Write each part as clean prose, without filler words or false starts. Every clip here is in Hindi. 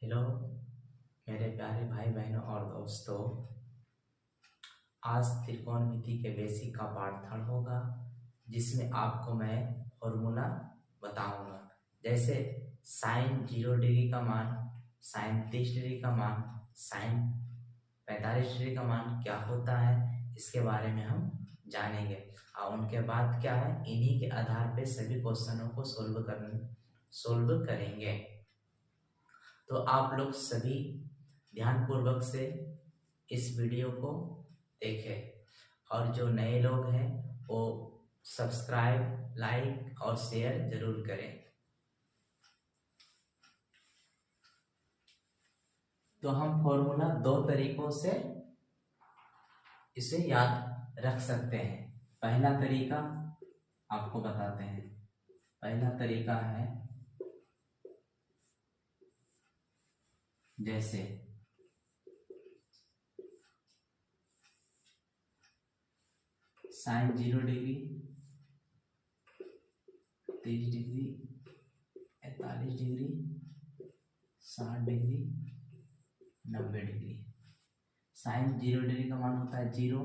हेलो मेरे प्यारे भाई बहनों और दोस्तों। आज त्रिकोणमिति के बेसिक का पाठ होगा जिसमें आपको मैं फॉर्मूला बताऊंगा। जैसे साइन 0 डिग्री का मान, साइन 30 डिग्री का मान, साइन 45 डिग्री का मान क्या होता है, इसके बारे में हम जानेंगे। और उनके बाद क्या है, इन्हीं के आधार पे सभी क्वेश्चनों को सोल्व करेंगे। तो आप लोग सभी ध्यानपूर्वक से इस वीडियो को देखें और जो नए लोग हैं वो सब्सक्राइब, लाइक और शेयर जरूर करें। तो हम फॉर्मूला दो तरीकों से इसे याद रख सकते हैं। पहला तरीका आपको बताते हैं। पहला तरीका है जैसे sine 0 degree, 30 degree, 45 degree, 60 degree, 90 degree. Sine 0 degree का मान होता है 0,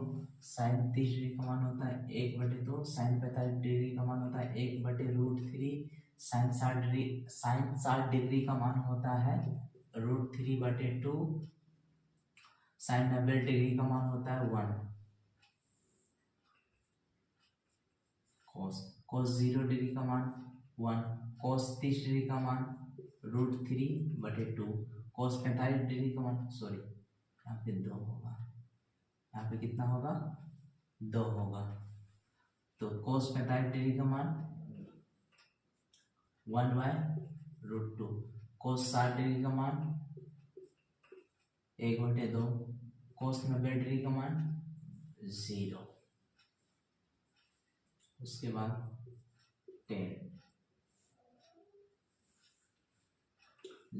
साइन 30 डिग्री का मान होता है 1/2, साइन 45 डिग्री का मान होता है 1/√3, साइन 60 डिग्री का मान होता है √3/2, साइन 90 डिग्री का मान होता है 1, कोस 0 डिग्री का मान 1, कोस 30 डिग्री का मान √3/2, कोस 45 डिग्री का मान यहाँ पे 2 होगा, यहाँ पे कितना होगा 2 होगा। तो कोस 45 डिग्री का मान 1/√2, कोस 60 डिग्री का मान 1/2, कोस 90 डिग्री का मान 0। उसके बाद 10,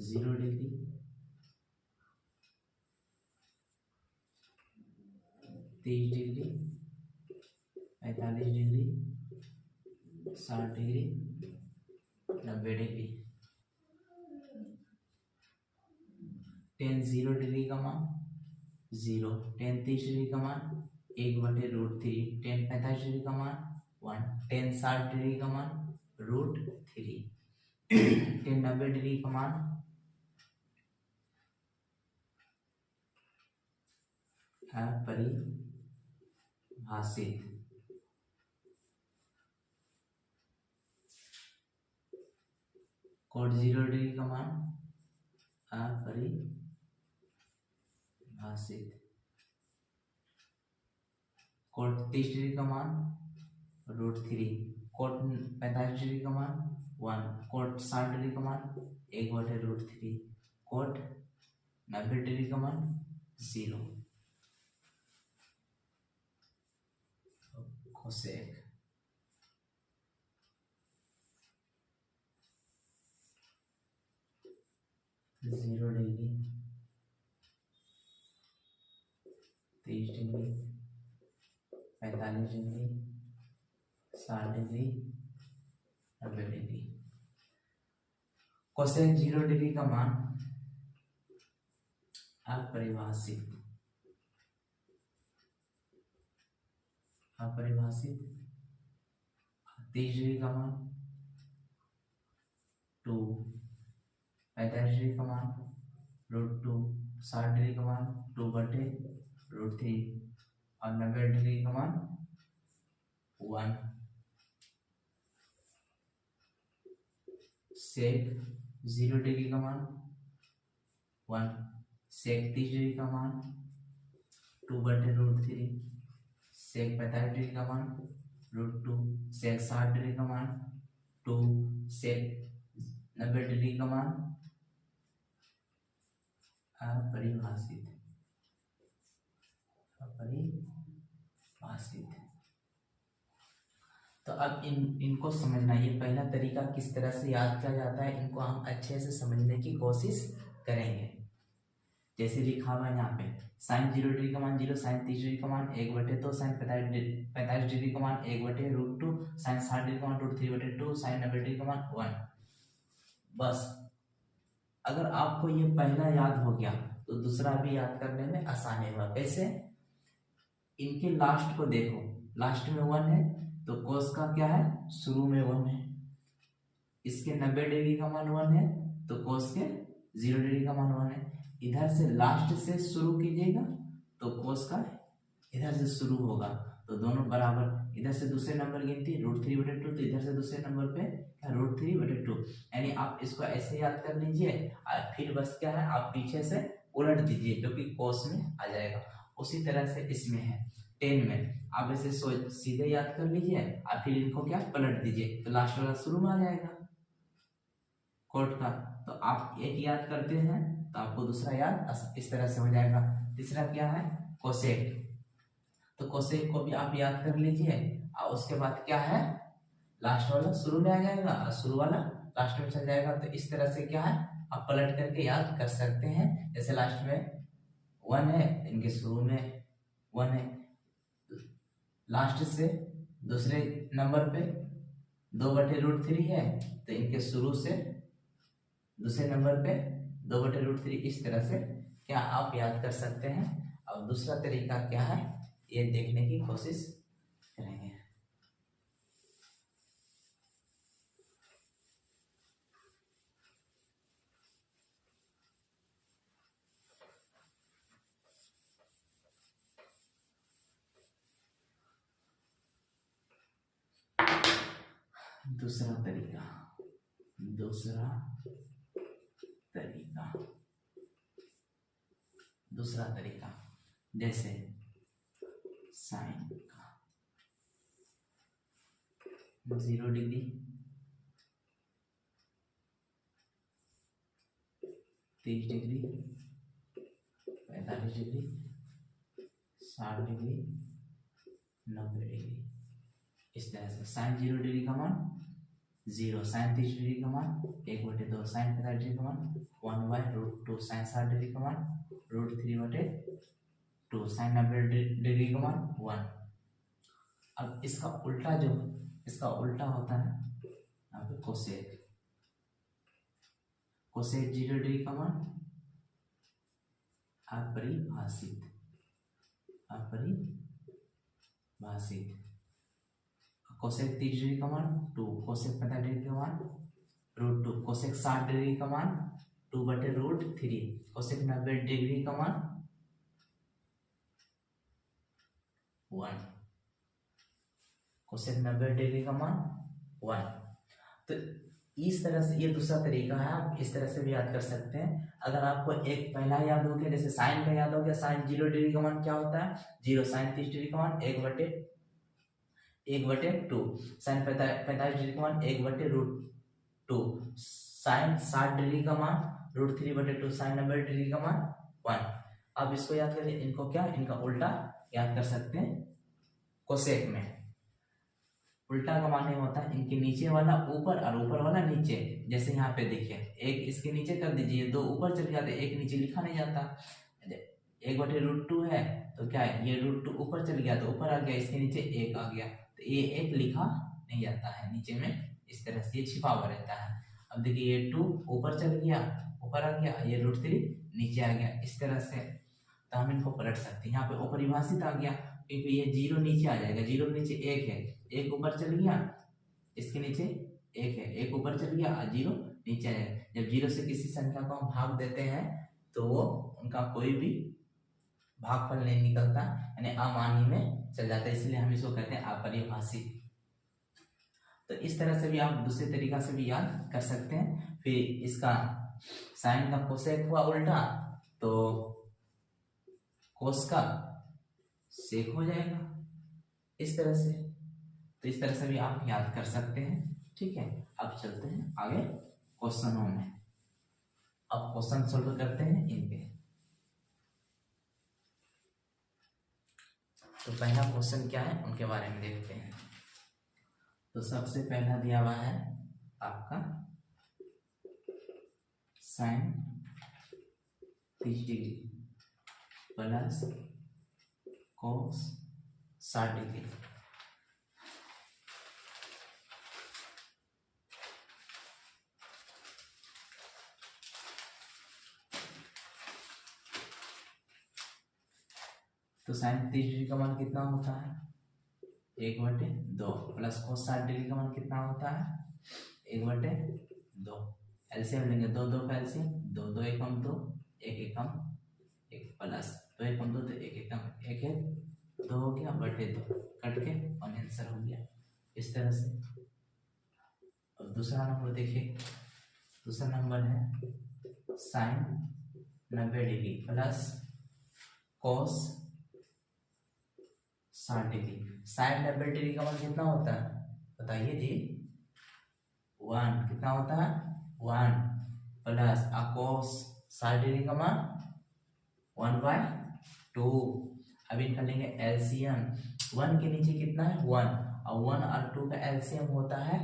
0 degree, 30 degree, 45 degree, 60 degree, 90 degree. 10 0 degree का मान 0, 10 30 डिग्री का मान 1/√3, 10 45 डिग्री का मान 1, 10 60 डिग्री का मान √3, 10 90 डिग्री का मान अपरिभाषित। कोड 0 डिग्री का मान अपरिभाषित। कोड 30 डिग्री का मान √3, कोड 45 डिग्री का मान 1, कोड 60 डिग्री का मान 1/√3, कोड 90 डिग्री का मान 0। Cosec 0 degree, 30 degree, 45 degree, 60 degree, 90 degree. Cosec 0 degree का मान अपरिभाषित। 30 डिग्री का मान 2, 45 डिग्री का मान √2, 60 डिग्री का मान 2/√3 और 90 डिग्री का मान 1। सेक 0 डिग्री का मान 1, सेक 30 डिग्री का मान 2/√3, सेक 45 डिग्री का मान √2, सेक 60 डिग्री का मान 2, सेक 90 डिग्री का मान अपरिभाषित। तो अब इनको समझना, ये पहला तरीका किस तरह से याद किया जाता है, इनको हम अच्छे से समझने की कोशिश करेंगे। जैसे लिखा हुआ है यहाँ पे, साइन 0 डिग्री का मान 0, साइन 30 डिग्री का मान 1/2, साइन 45 डिग्री का मान 1/√2, साइन 60 डिग्री का मान √3/2, साइन 90 डिग्री का मान 1। बस अगर आपको ये पहला याद हो गया तो दूसरा भी याद करने में आसानी होगा। कैसे? इनके लास्ट को देखो, लास्ट में 1 है तो कोस का क्या है, शुरू में 1 है। इसके 90 डिग्री का मान 1 है तो कोस के 0 डिग्री का मान 1 है। इधर से लास्ट से शुरू कीजिएगा तो कोस का इधर से शुरू होगा, तो दोनों बराबर। इधर से दूसरे नंबर गिनती √3/2, तो इधर से दूसरे नंबर पे क्या √3/2, यानी आप इसको ऐसे याद कर लीजिए और फिर बस क्या है, आप पीछे से उलट दीजिए जो कि कोस में आ जाएगा। उसी तरह से इसमें है 10 में, आप ऐसे सीधे याद कर लीजिए और फिर इनको क्या पलट दीजिए तो लास्ट वाला शुरू में आ जाएगा कोट का। तो आप एक याद करते हैं तो आपको दूसरा याद इस तरह से हो जाएगा। तीसरा क्या है, कोसेक। तो कोसेक को भी आप याद कर लीजिए और उसके बाद क्या है, लास्ट वाला शुरू में आ जाएगा और शुरू वाला लास्ट में चल जाएगा। तो इस तरह से क्या है, आप पलट करके याद कर सकते हैं। जैसे लास्ट में 1 है, इनके शुरू में 1 है, लास्ट से दूसरे नंबर पे 2/√3 है तो इनके शुरू से दूसरे नंबर पे 2/√3। इस तरह से क्या आप याद कर सकते हैं। अब दूसरा तरीका क्या है ये देखने की कोशिश करेंगे। दूसरा तरीका जैसे साइन का 0 degree, 30 degree, 45 degree, 60 degree, 90 degree. इस तरह से साइन 0 डिग्री का मान 0, साइन 30 डिग्री का मान 1/2, साइन 45 डिग्री का मान 1/√2, साइन 60 डिग्री का मान √3/2, साइन 90 डिग्री का मान 1। अब इसका उल्टा होता है यहाँ पे कोसेक। कोसेक 0 डिग्री का मान अपरिभाषित, कोसेक 30 डिग्री का मान 2, कोसेक 45 डिग्री का मान √2, कोसेक 60 डिग्री का मान 2/√3, कोसेक 90 डिग्री का मान 1, कोसेक 90 डिग्री का मान 1। तो इस तरह से ये दूसरा तरीका है, आप इस तरह से भी याद कर सकते हैं। अगर आपको एक पहला याद हो गया, जैसे साइन का याद हो गया, साइन 0 डिग्री का मान क्या होता है 0, साइन 30 डिग्री का मान 1/2, साइन 45 डिग्री का मान 1/√2, साइन 60 डिग्री का मान √3/2, साइन 90 डिग्री का मान 1। अब इसको याद करें, इनको क्या, इनका उल्टा याद कर सकते हैं। कोसेक में उल्टा का माने होता है इनके नीचे वाला ऊपर और ऊपर वाला नीचे। जैसे यहाँ पे देखिए, एक इसके नीचे कर दीजिए, 2 ऊपर चले जाते, एक नीचे लिखा नहीं जाता। 1/√2 है तो क्या है, ये √2 ऊपर चल गया तो ऊपर आ गया, इसके नीचे 1 आ गया तो ये 1 लिखा नहीं जाता है नीचे में, इस तरह से ये छिपा हुआ रहता है। अब देखिए ये 2 ऊपर चल गया, ऊपर आ गया, ये √3 नीचे आ गया, इस तरह से। तो हम इनको पलट सकते हैं। यहाँ पे अपरिभाषित आ गया क्योंकि ये 0 नीचे आ जाएगा, 0 नीचे 1 है, 1 ऊपर चल गया, इसके नीचे 1 है, 1 ऊपर चल गया और 0 नीचे आ जाएगा। जब 0 से किसी संख्या को हम भाग देते हैं तो वो उनका कोई भी भागफल नहीं निकलता, यानी अमान्य में चल जाता है, इसलिए हम इसको कहते हैं अपरिभाषित। तो इस तरह से भी आप दूसरे तरीका से भी याद कर सकते हैं। फिर इसका साइन का कोसेक हुआ उल्टा तो कोस का सेक हो जाएगा, इस तरह से। तो इस तरह से भी आप याद कर सकते हैं। ठीक है, अब चलते हैं आगे क्वेश्चनों में। अब क्वेश्चन सोल्व करते हैं इनके। तो पहला क्वेश्चन क्या है उनके बारे में देखते हैं। तो सबसे पहला दिया हुआ है आपका sine 30 degree plus cos 60 degree. तो साइन 30 डिग्री का मान कितना होता है 1/2 प्लस कोस 60 डिग्री का मान कितना होता है 1/2। एलसीएम लेंगे 2 2 का एलसीएम 2 2 एकम 2 1 एकम 1 प्लस 2 एकम 2 तो 1 एकम 1 1 2 हो गया बटे 2 कट के और आंसर हो गया इस तरह से। अब दूसरा नंबर देखिए, दूसरा नंबर है sine 90 degree plus cos 60 degree. Sine 90 degree का मान कितना होता है बताइए जी 1 कितना होता है 1 प्लस कोस 60 डिग्री का मान 1/2। अब इनका लेंगे एलसीएम 1 के नीचे कितना है 1 और 1 और 2 का एलसीएम होता है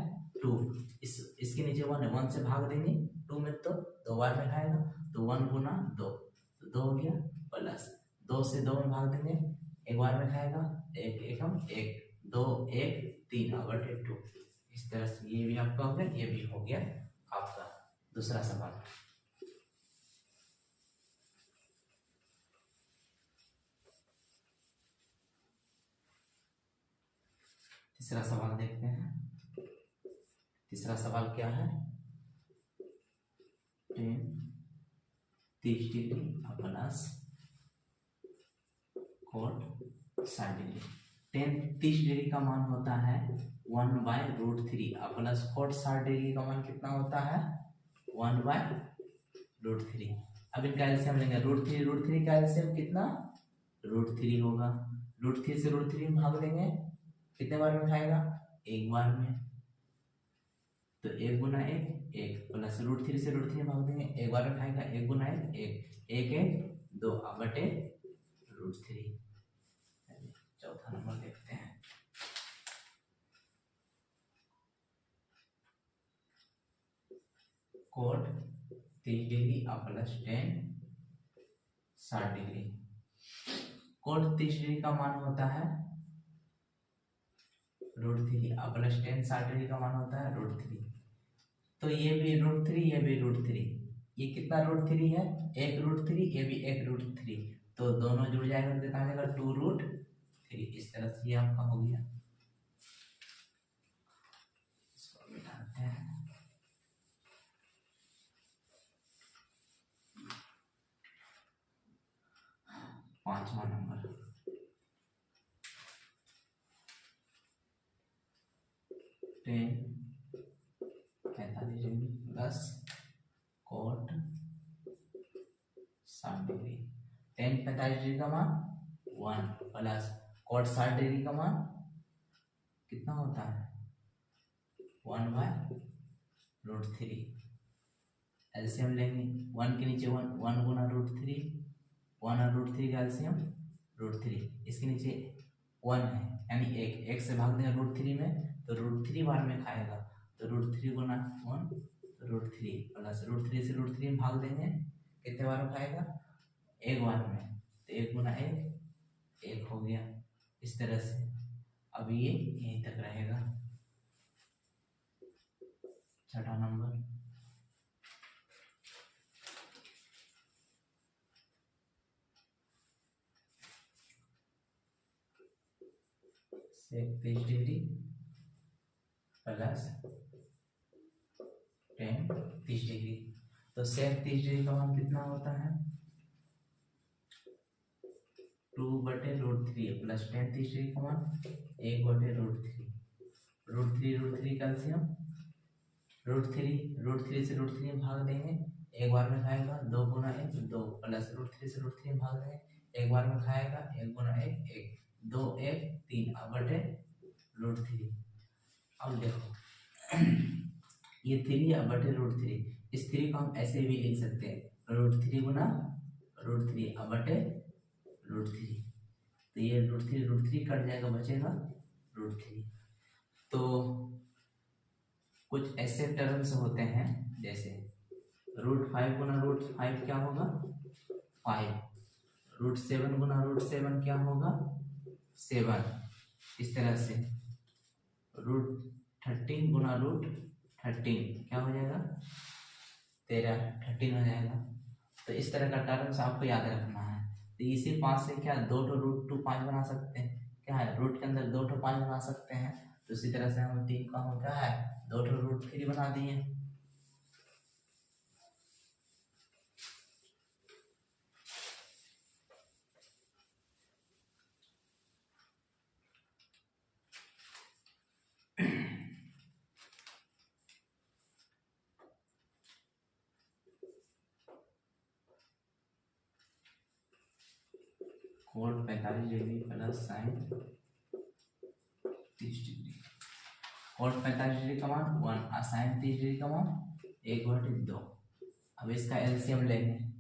2। इसके नीचे 1 है 1 से भाग देंगे 2 में तो 2 बार में खाएगा तो 1 गुना 2 तो 2 हो गया प्लस 2 से 2 में भाग देंगे 1 बार में खाएगा 1 एकम 1 2 1 3/2। इस तरह से ये भी आपका हो गया ये भी हो गया आपका दूसरा सवाल। तीसरा सवाल देखते हैं। तीसरा सवाल क्या है 30 degree plus coat 60 degree. 30 degree का मान होता है 1/√3 प्लस कोट 60 डिग्री का मान कितना होता है 1/√3। अब इनका एलसीएम लेंगे √3 का एलसीएम कितना √3 होगा। √3 से √3 में भाग देंगे कितने बार में खाएगा 1 बार में तो 1 गुना 1 1 प्लस √3 से √3 भाग देंगे 1 बार में खाएगा 1 गुना 1 1 1 2 बटे √3। चौथा नंबर देखते हैं। Cot 30 degree plus 10 60 degree. Cot 30 degree का मान होता है √3 प्लस 10 60 डिग्री का मान होता है √3। तो ये भी √3 ये भी √3 ये कितना √3 है 1 √3 ये भी 1 √3 तो दोनों जुड़ जाएगा कितना आ जाएगा 2√3। इस तरह से ये आपका हो गया। इसको मिटाते हैं। पांचवा number 45 degree plus coat 60 degree. 45 degree का मान 1 प्लस कोट 60 डिग्री का मान कितना होता है 1/√3। एलसीएम लेंगे 1 के नीचे 1 1 गुना √3 1 और √3 का एलसीएम √3 इसके नीचे 1 है यानी 1 से भाग देंगे √3 में तो √3 बार में खाएगा तो √3 गुना 1 √3 प्लस √3 से √3 में भाग देंगे कितने बार में खाएगा 1 बार में तो 1 गुना 1 1 हो गया। इस तरह से अब ये यहीं तक रहेगा। छठा नंबर सेक 30 डिग्री प्लस 10 30 डिग्री। तो सेक 30 डिग्री का मान कितना होता है 2/√3 प्लस 10 30 डिग्री का मान 1/√3। √3 कैल्शियम √3 से √3 में भाग देंगे 1 बार में खाएगा 2 गुना 1 2 प्लस √3 से √3 में भाग देंगे 1 बार में खाएगा 1 गुना 1 1 2 1 3/√3। अब देखो ये 3/√3 इस 3 को हम ऐसे भी लिख सकते हैं √3 गुना √3/√3 तो ये √3 कट जाएगा बचेगा √3। तो कुछ ऐसे टर्म्स होते हैं जैसे √5 गुना √5 क्या होगा 5 √7 गुना √7 क्या होगा 7। इस तरह से √13 गुना √13 क्या हो जाएगा 13 13 हो जाएगा। तो इस तरह का टर्म्स आपको याद रखना है। तो इसी 5 से क्या 2 √2 5 बना सकते हैं, क्या है रूट के अंदर 2 5 बना सकते हैं। तो इसी तरह से हम 3 का हम क्या है 2 √3 बना दिए। कोण 45 डिग्री प्लस साइन 30 डिग्री। कोण 45 डिग्री का मान 1 और साइन 30 डिग्री का मान 1/2। अब इसका एलसीएम लेंगे,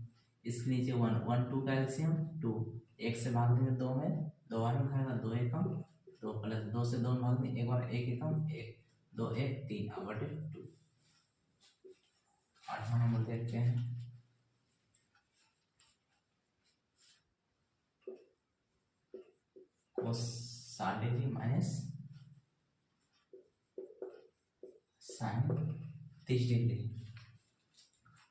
इसके नीचे 1 1 2 का एलसीएम 2, 1 से भाग देंगे 2 में, 2 बार में खाएगा 2 एकम 2 प्लस 2 से 2 भाग देंगे 1 बार 1 एकम 1 2 1 3/2। 8वां नंबर देखते हैं। कोस 60 डिग्री माइनस साइन 30 डिग्री।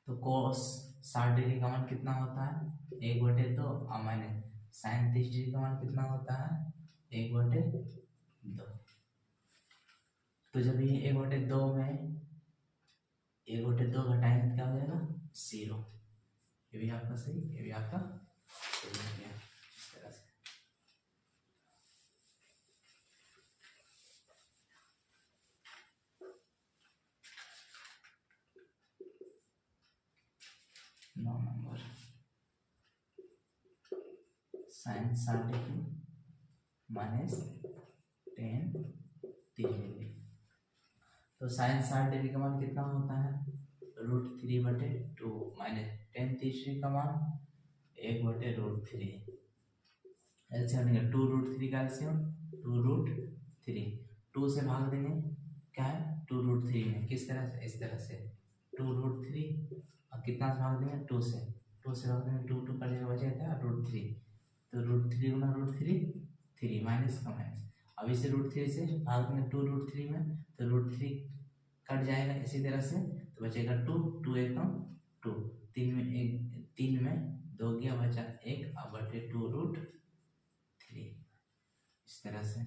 तो कोस 60 डिग्री का मान कितना होता है 1/2 और माइनस साइन 30 डिग्री का मान कितना होता है 1/2। तो जब ये 1/2 में 1/2 घटाएंगे तो क्या हो जाएगा 0। ये भी आपका सही, ये भी आपका सही हो गया इस तरह से। नौ number sine 60 degree minus ten 30 degree. तो साइन 60 डिग्री का मान कितना होता है √3/2 माइनस टेन 30 डिग्री का मान 1/√3। एलसीएम लेंगे 2√3 का एलसीएम 2√3, 2 से भाग देंगे क्या है 2√3 में, किस तरह से इस तरह से 2√3 और कितना से भाग देंगे 2 से, 2 से भाग देंगे 2 2 का जगह बचेगा क्या √3। तो √3 गुना √3 3 माइनस का माइनस। अब इसे √3 से भाग देंगे 2√3 में तो √3 कट जाएगा इसी तरह से, तो बचेगा 2 2 एकम 2 3 में 1 3 में 2 गया बचा 1/2√3 इस तरह से।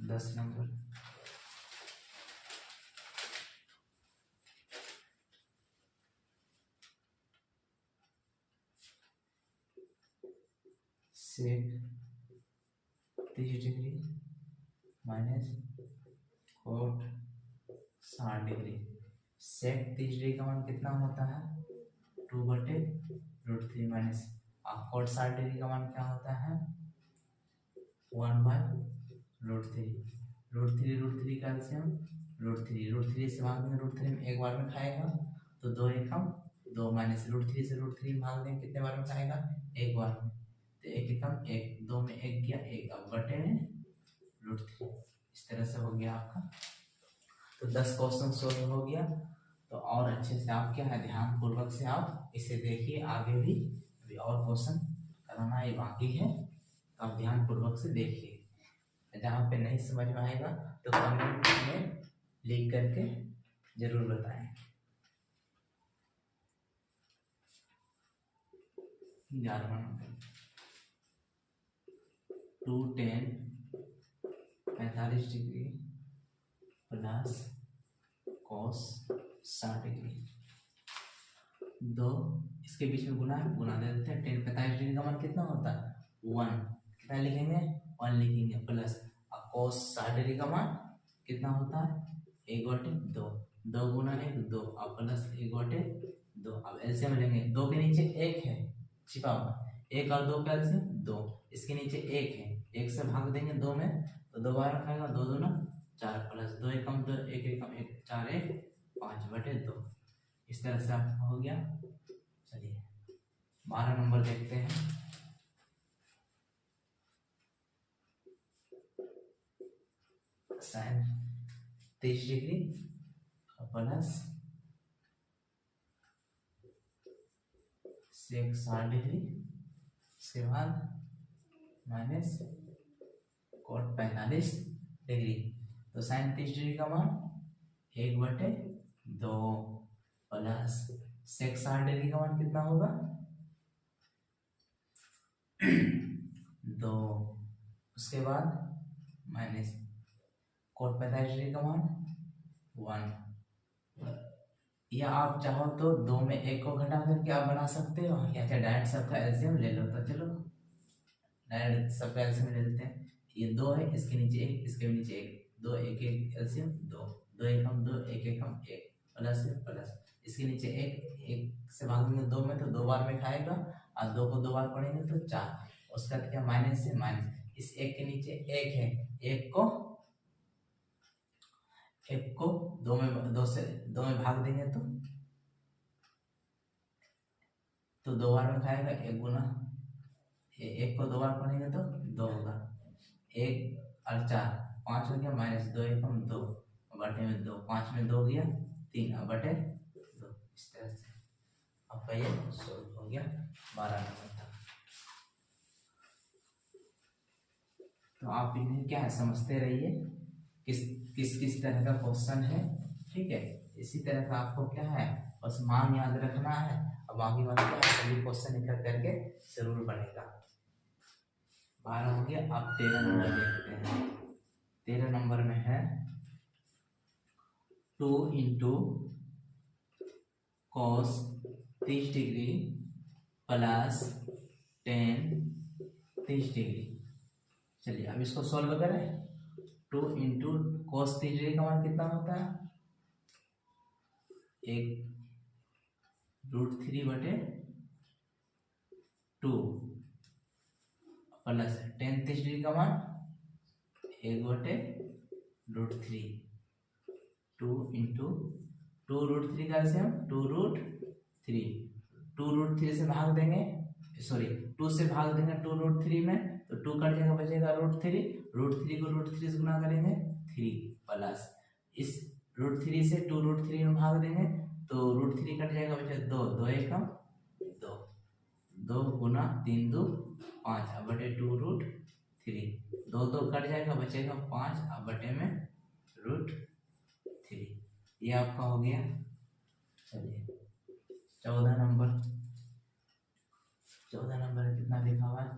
दस नंबर सेक 30 डिग्री माइनस कोट 60 डिग्री। सेक 30 डिग्री का मान कितना होता है 2/√3 माइनस और कोट 60 डिग्री का मान क्या होता है 1/√3। √3 का एलसीएम √3 से भाग देंगे √3 में एक बार में खाएगा तो 2 एकम 2 माइनस √3 से √3 भाग देंगे कितने बार में खाएगा एक बार में, तो 1 एकम 1 2 में 1 गया 1 अब बटे में √3 इस तरह से हो गया आपका। तो 10 क्वेश्चन सोल्व हो गया। तो और अच्छे से आप क्या है ध्यान पूर्वक से आप इसे देखिए, आगे भी अभी और क्वेश्चन कराना ये बाकी है, तो आप ध्यान पूर्वक से देखिए। जहाँ पे नहीं समझ में आएगा तो कमेंट में लिख करके जरूर बताएं। 11वां number 2tan 45 degree plus cos 60 degree. दो इसके बीच में गुना दे देते हैं। टेन 45 डिग्री का मान कितना होता है 1, कितना लिखेंगे 1 लिखेंगे प्लस cos 60 डिग्री का मान कितना होता है 1/2, 2 गुना 1 2 और प्लस 1/2। अब एलसीएम लेंगे, 2 के नीचे 1 है छिपा हुआ, 1 और 2 का एलसीएम 2, इसके नीचे 1 है, 1 से भाग देंगे 2 में तो 2 बार रखेगा 2 2 4 प्लस 2 एकम 2 1 एकम 1 4 1 5/2 इस तरह से आपका हो गया। चलिए 12 नंबर देखते हैं। Sine 30 degree plus sec 60 degree, उसके बाद माइनस कोट 45 डिग्री। तो साइन 30 डिग्री का मान 1/2 प्लस सेक 60 डिग्री का मान कितना होगा 2, उसके बाद माइनस कोट 45 डिग्री का मान 1, या आप चाहो तो 2 में 1 को घटा करके आप बना सकते हो, या चाहे डायरेक्ट सबका एलसीएम ले लो। तो चलो डायरेक्ट सबका एलसीएम ले लेते हैं। ये 2 है, इसके नीचे 1, इसके नीचे 1, 2 1 1 एलसीएम 2, 2 1 हम 2 1 1 हम 1 प्लस प्लस, इसके नीचे 1 1 से भाग देंगे 2 में तो 2 बार में खाएगा, और 2 को 2 बार पढ़ेंगे तो 4, उसका क्या माइनस से माइनस, इस 1 के नीचे 1 है, 1 को 2 में भाग देंगे तो 2 बार में खाएगा, 1 गुना 1 को 2 बार पढ़ेंगे तो 2 होगा, 1 और 4 5 हो गया, माइनस 2 1 हम 2 बटे में 2, 5 में 2 गया 3 अब बटे 2। इस तरह से आपका ये सॉल्व हो गया 12 नंबर तक। तो आप इन्हें क्या है समझते रहिए, किस तरह का क्वेश्चन है, ठीक है। इसी तरह का आपको क्या है बस मान याद रखना है, अब बाकी बात क्या है सभी क्वेश्चन इकट्ठा करके जरूर बनेगा। 12 हो गया। अब 13 नंबर देखते हैं। 13 नंबर में है 2 into cos 30 degree plus 10 30 degree. चलिए अब इसको सॉल्व करें। 2 इंटू cos 30 डिग्री का मान कितना होता है 1√3 बटे 2 प्लस 10 30 डिग्री का मान 1/√3, 2 इंटू 2√3 का से हम 2√3, 2√3 से भाग देंगे, सॉरी 2 से भाग देंगे 2√3 में तो 2 कट जाएगा, बचेगा √3, √3 को √3 से गुना करेंगे 3 प्लस इस √3 से 2√3 में भाग देंगे तो √3 कट जाएगा, बचेगा 2, 2 1 हम 2, 2 गुना 3 2 5 अब बटे 2√3, 2 2 कट जाएगा, बचेगा 5 अब बटे में √3। ये आपका हो गया। चलिए 14 नंबर कितना लिखा हुआ है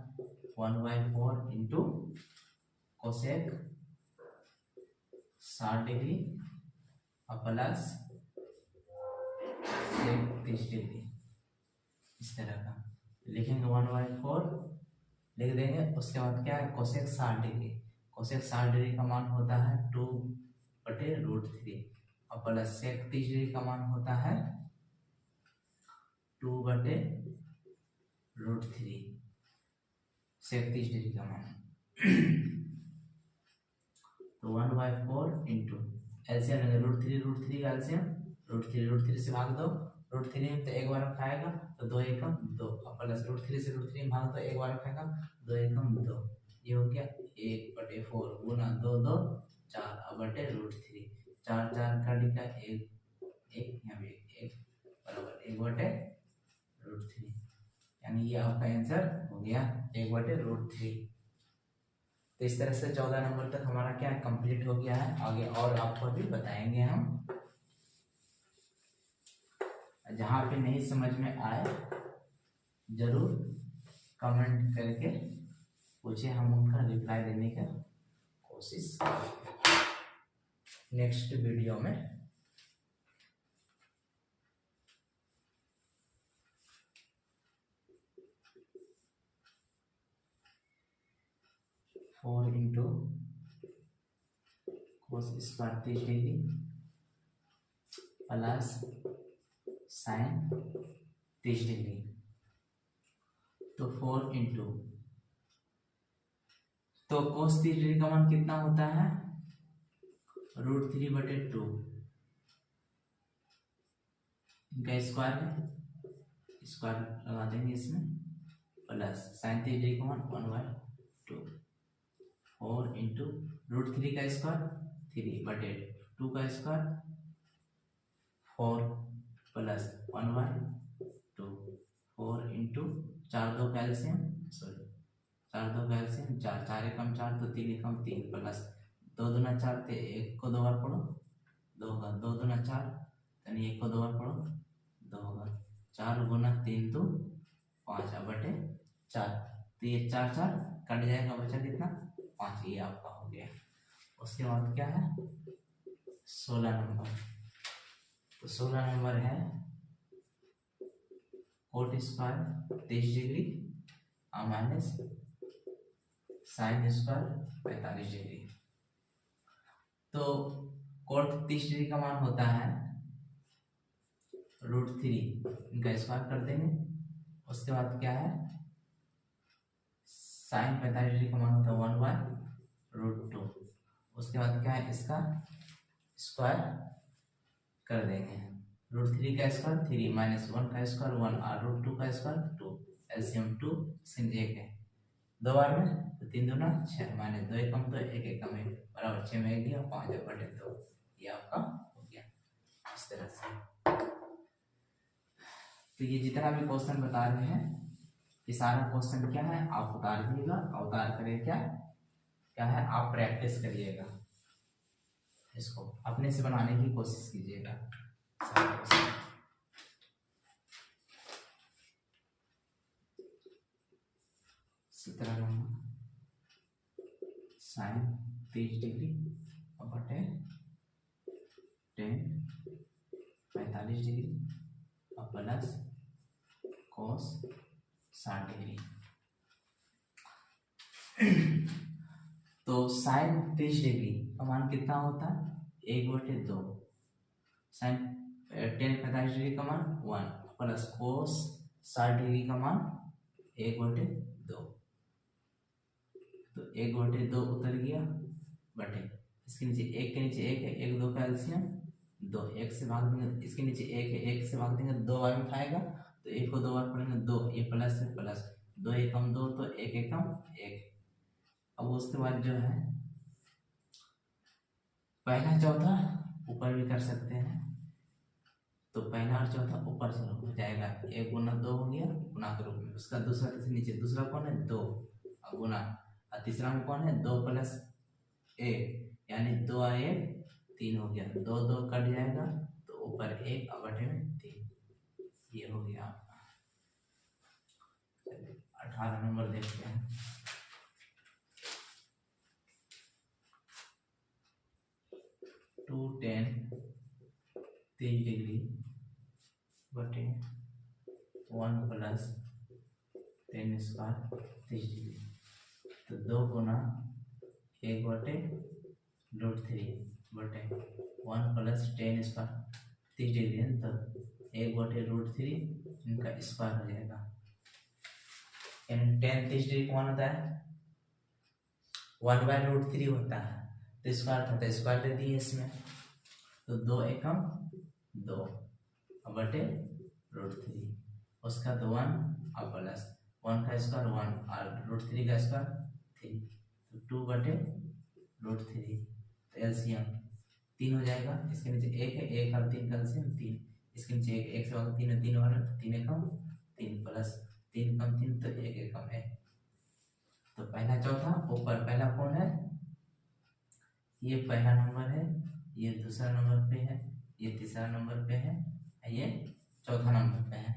1/4 into cosec 60 degree plus sec 30 degree. इस तरह का लिखेंगे 1/4 लिख देंगे। उसके बाद क्या है कोसेक 60 डिग्री, कोसेक 60 डिग्री का मान होता है 2/√3 और प्लस सेक 30 डिग्री का मान होता है 2/√3, सेक 30 डिग्री का मान। तो 1/4 इंटू एलसीएम √3 का एलसीएम √3 से भाग दो, √3 में तो एक बार में खाएगा तो 2 1 2 प्लस √3 से √3 में भाग दो, एक बार में खाएगा 2 1 2, ये हो गया 1/4 गुना 2 2 4 अब बटे √3, 4 4 का डिका 1 1 यहाँ भी 1 बराबर 1/√3, यानी ये आपका आंसर हो गया 1/√3। तो इस तरह से 14 नंबर तक हमारा क्या कंप्लीट हो गया है। आगे और आपको भी बताएंगे हम, जहाँ पे नहीं समझ में आए जरूर कमेंट करके पूछे, हम उनका रिप्लाई देने का कोशिश नेक्स्ट वीडियो में। Four into cos square 30 degree plus sign 30 degree. तो 4 इंटू तो कोस 30 डिग्री का मान कितना होता है √3/2, इनका स्क्वायर है, स्क्वायर लगा देंगे इसमें, प्लस साइन 30 डिग्री का मान 1/2, 4 इंटू √3 का स्क्वायर 3/2 का square 4 plus 1/2, 4 into 4 2 calcium, sorry 4 2 calcium 4 4 एकम 4 तो 3 एकम 3 प्लस 2 दूना 4 थे 1 को 2 बार पढ़ो 2 का 2 दूना 4 यानी 1 को 2 बार पढ़ो 2 होगा। 4 गुना 3 तो 5 बटे 4। तो ये 4 4 कट जाएगा, बचा कितना 5। ये आपका हो गया। उसके बाद क्या है 16 नंबर। तो 16 नंबर है coat square 30 degree minus sine square 45 degree. तो कोट 30 डिग्री का मान होता है √3, इनका स्क्वायर कर देंगे। उसके बाद क्या है साइन 45 डिग्री का मान होता है 1/√2। उसके बाद क्या है इसका स्क्वायर कर देंगे। √3 का स्क्वायर 3 माइनस 1 का स्क्वायर 1 और √2 का स्क्वायर 2। एलसीएम 2 सिंह 1 है 2 बार में, तो 3 दूना 6 माइनस 2 एकम 2 1 एकम 1 बराबर 6 में 1 दिया 5 बटे 2। ये आपका हो गया इस तरह से। तो ये जितना भी क्वेश्चन बता रहे हैं ये सारा क्वेश्चन क्या है आप उतार दीजिएगा। उतार करें क्या है आप प्रैक्टिस करिएगा, इसको अपने से बनाने की कोशिश कीजिएगा। 17 नंबर साइन 30 डिग्री बटे 10 45 डिग्री और प्लस कोस 60 डिग्री। तो साइन 30 डिग्री का मान कितना होता है 1/2। साइन 10 45 डिग्री का मान 1 प्लस कोस 60 डिग्री का मान 1/2। तो 1/2 उतर गया बटे इसके नीचे 1 के नीचे 1 है 1 2 का एलसीएम 2। 1 से भाग देंगे इसके नीचे 1 है 1 से भाग देंगे 2 बार में खाएगा तो 1 को 2 बार पढ़ेंगे 2। ये प्लस है प्लस 2 एकम 2 तो 1 एकम 1। अब उसके बाद जो है पहला चौथा ऊपर भी कर सकते हैं। तो पहला और चौथा ऊपर चलो हो जाएगा 1 गुना 2 हो गया गुना के रूप में। उसका दूसरा से नीचे दूसरा कौन है 2 गुना और तीसरा में कौन है 2 प्लस 1 यानी 2 और 1 3 हो गया। 2 2 कट जाएगा तो ऊपर 1 और बटे में 3। ये हो गया आपका। 18 नंबर देखते हैं। टू 10 30 डिग्री बटे 1 प्लस 10 स्क्वायर 30 डिग्री। तो 2 गुना 1/√3 बटे 1 प्लस 10 स्क्वायर 30 डिग्री है तो 1/√3 इनका स्क्वायर हो जाएगा। यानी 10 30 डिग्री कौन होता है 1/√3 होता है। तो स्क्वायर था तो स्क्वायर दे दिए इसमें। तो 2 एकम 2 बटे √3 उसका तो 1 और प्लस 1 का स्क्वायर 1 और √3 का स्क्वायर 3 तो 2 बटे √3। तो एलसीएम 3 हो जाएगा। इसके नीचे 1 है 1 और 3 का एलसीएम 3। इसके नीचे 1 से भाग 3 है 3 और 3 एकम 3 प्लस 3 कम 3 तो 1 एकम 1। तो पहला चौथा ऊपर पहला कौन है ये पहला नंबर है ये दूसरा नंबर पे है ये तीसरा नंबर पे है ये चौथा नंबर पे है।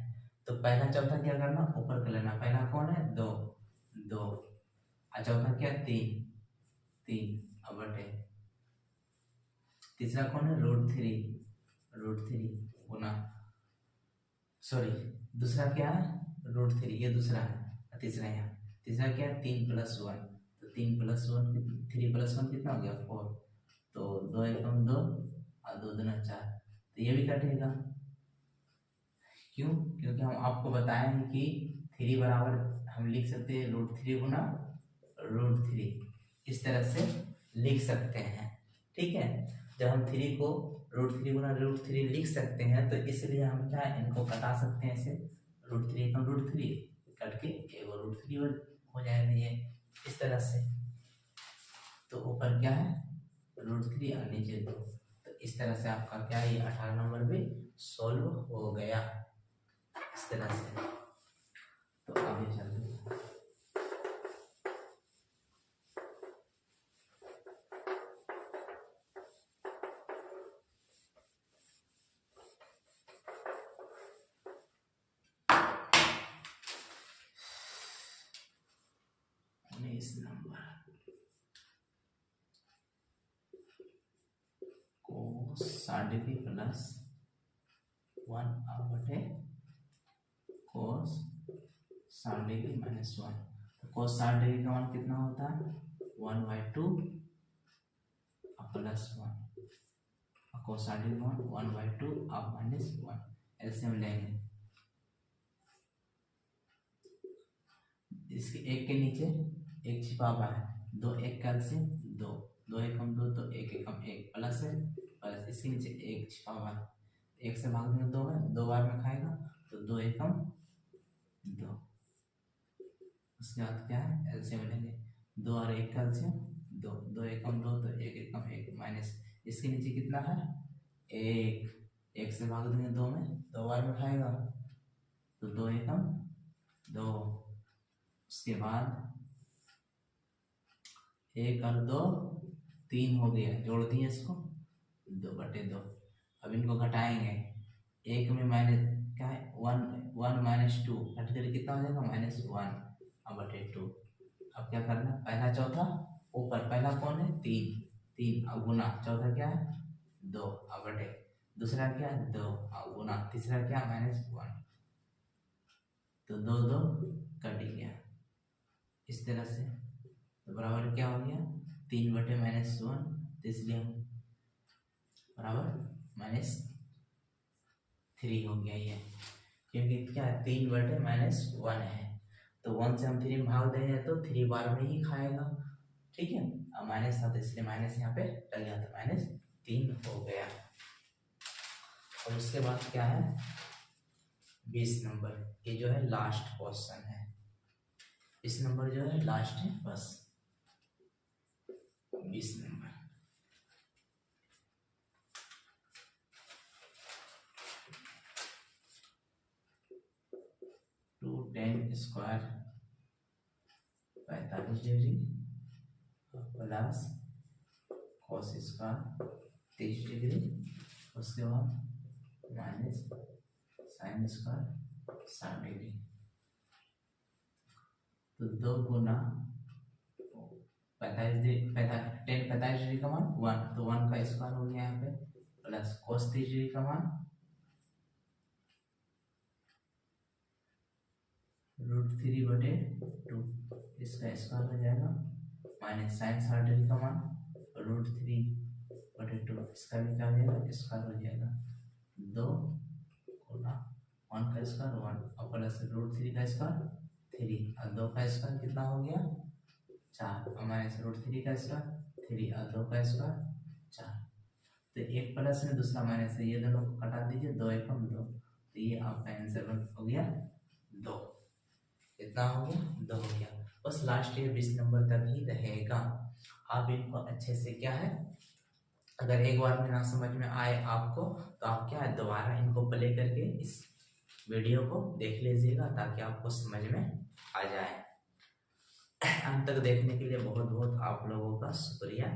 तो पहला चौथा क्या करना ऊपर कर लेना। पहला कौन है 2 2 और चौथा क्या 3 3 और बटे तीसरा कौन है √3 गुना सॉरी दूसरा क्या है √3 ये दूसरा है तीसरा यहाँ तीसरा क्या है 3 + 1 तो 3 + 1 3 + 1 कितना हो गया 4। तो 2 एकम 2 और 2 दूना 4 तो ये भी कटेगा। क्यों क्योंकि हम आपको बताए हैं कि 3 बराबर हम लिख सकते हैं √3 गुना √3 इस तरह से लिख सकते हैं। ठीक है जब हम 3 को √3 गुना √3 लिख सकते हैं तो इसलिए हम क्या इनको कटा सकते हैं ऐसे √3 एकम √3 कट के एक √3 हो जाएगा ये इस तरह से। तो ऊपर क्या है √3 और नीचे 2। तो इस तरह से आपका क्या ये 18 नंबर भी सॉल्व हो गया इस तरह से। तो आगे चलते हैं। 20 number cos 60 degree plus 1/, cos 60 degree minus 1। तो cos 60 डिग्री का मान कितना होता है 1/2 प्लस 1, cos 60 डिग्री का मान 1/2 आप माइनस 1। एलसीएम लेंगे, इसके एक के नीचे एक छिपा हुआ है, 2 1 कैल्सियम 2, 2 एकम 2 तो 1 एकम 1 प्लस है, प्लस इसके नीचे एक छिपा हुआ है, 1 से भाग देंगे 2 में, 2 बार में खाएगा तो 2 एकम 2। उसके बाद क्या है एलसीएम लेंगे, 2 और 1 कैल्सियम 2, 2 एकम 2 तो 1 एकम 1 माइनस इसके नीचे कितना है 1, 1 से भाग देंगे 2 में, 2 बार में खाएगा तो 2 एकम 2। उसके बाद 1 और 2 3 हो गया, जोड़ दिए इसको 2/2। अब इनको घटाएंगे, 1 में माइनस क्या है 1 माइनस 2 घट कर कितना हो जाएगा -1/2। अब क्या करना, पहला चौथा ऊपर, पहला कौन है 3 अब गुना, चौथा क्या है 2/2, दूसरा क्या है 2 अब गुना, तीसरा क्या -1, तो 2 2 कट गया इस तरह से। तो बराबर क्या हो गया 3/-1, तो इसलिए हम बराबर -3 हो गया ये, क्योंकि क्या है 3/-1 है, तो 1 से हम 3 में भाग देंगे तो 3 बार में ही खाएगा, ठीक है। अब माइनस था तो इसलिए माइनस यहाँ पे डल गया, तो -3 हो गया। और उसके बाद क्या है 20 नंबर, ये जो है लास्ट क्वेश्चन है, इस नंबर जो है लास्ट है बस 20 नंबर। Two tan square 45 degree plus cos square 30 degree, उसके बाद माइनस sin स्क्वायर 60 डिग्री, तो 2 गुना 45 डिग्री का मान 1, तो 1 का स्क्वायर हो गया यहाँ पे, प्लस cos 30 डिग्री का मान √3/2, इसका स्क्वायर हो जाएगा, माइनस sin 60 डिग्री का मान √3/2, इसका भी क्या हो जाएगा स्क्वायर हो जाएगा, 2 गुना 1 का स्क्वायर 1 और प्लस √3 का स्क्वायर 3 और 2 का स्क्वायर कितना हो गया 4 और माइनस √3 का स्क्वायर 3 और 2 का स्क्वायर 4, तो एक प्लस में दूसरा माइनस है, ये दोनों को कटा दीजिए, 2 एकम 2, तो ये आपका आंसर हो गया 2, इतना हो गया 2 हो गया। बस लास्ट ये 20 नंबर तक ही रहेगा। आप इनको अच्छे से क्या है, अगर एक बार में ना समझ में आए आपको तो आप क्या है दोबारा इनको प्ले करके इस वीडियो को देख लीजिएगा, ताकि आपको समझ में आ जाए। अंत तक देखने के लिए बहुत बहुत आप लोगों का शुक्रिया।